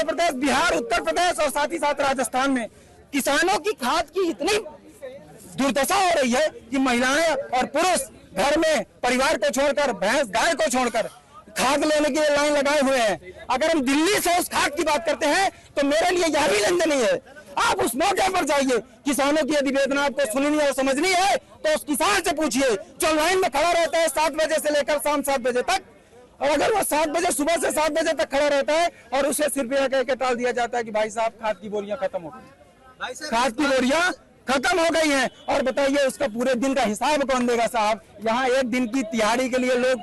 मध्य प्रदेश, बिहार, उत्तर प्रदेश और साथ ही साथ राजस्थान में किसानों की खाद की इतनी दुर्दशा हो रही है कि महिलाएं और पुरुष घर में परिवार को छोड़कर, भैंस गाय को छोड़कर खाद लेने के लिए लाइन लगाए हुए हैं। अगर हम दिल्ली से उस खाद की बात करते हैं तो मेरे लिए यह भी लेनदेन नहीं है। आप उस मौके पर जाइए, किसानों की यदि वेदना आपको सुननी और समझनी है तो उस किसान से पूछिए जो लाइन में खड़ा रहता है 7 बजे से लेकर शाम 7 बजे तक, और अगर वो 7 बजे सुबह से 7 बजे तक खड़ा रहता है और उसे सिर्फ यह कह के टाल दिया जाता है कि भाई साहब खाद की बोरियां खत्म हो गई, खाद की बोरियां खत्म हो गई हैं, और बताइए उसका पूरे दिन का हिसाब कौन देगा साहब। यहाँ एक दिन की तिहाड़ी के लिए लोग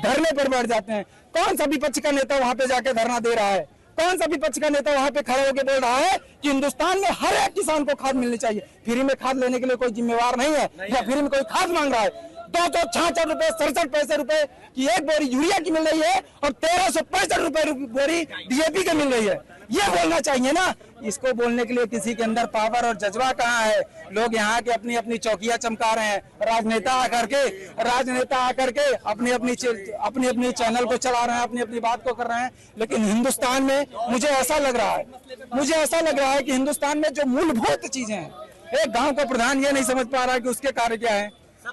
धरने पर बैठ जाते हैं। कौन सा विपक्ष का नेता वहां पे जाके धरना दे रहा है? कौन सा विपक्ष का नेता वहां पे खड़े होकर बोल रहा है कि हिंदुस्तान में हर एक किसान को खाद मिलनी चाहिए? फ्री में खाद लेने के लिए कोई जिम्मेवार नहीं है, या फ्री में कोई खाद मांग रहा है? 266 रुपए 67 रुपए की एक बोरी यूरिया की मिल रही है और 1365 रुपए बोरी डीएपी की मिल रही है। ये बोलना चाहिए ना। इसको बोलने के लिए किसी के अंदर पावर और जज्बा कहाँ है? लोग यहाँ के अपनी अपनी चौकियां चमका रहे हैं, राजनेता आकर के अपनी अपनी चैनल को चला रहे हैं, अपनी अपनी बात को कर रहे हैं। लेकिन हिंदुस्तान में मुझे ऐसा लग रहा है कि हिंदुस्तान में जो मूलभूत चीजें हैं, एक गाँव का प्रधान ये नहीं समझ पा रहा है कि उसके कार्य क्या है,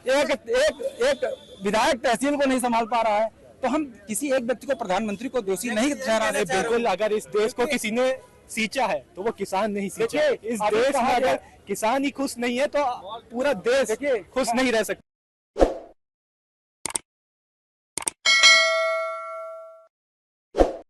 एक विधायक तहसील को नहीं संभाल पा रहा है, तो हम किसी एक व्यक्ति को, प्रधानमंत्री को दोषी नहीं ठहरा रहे। बिल्कुल, अगर इस देश को किसी ने सींचा है तो वो किसान नहीं सींचा। इस देश में अगर किसान ही खुश नहीं है तो पूरा देश खुश नहीं रह सकता।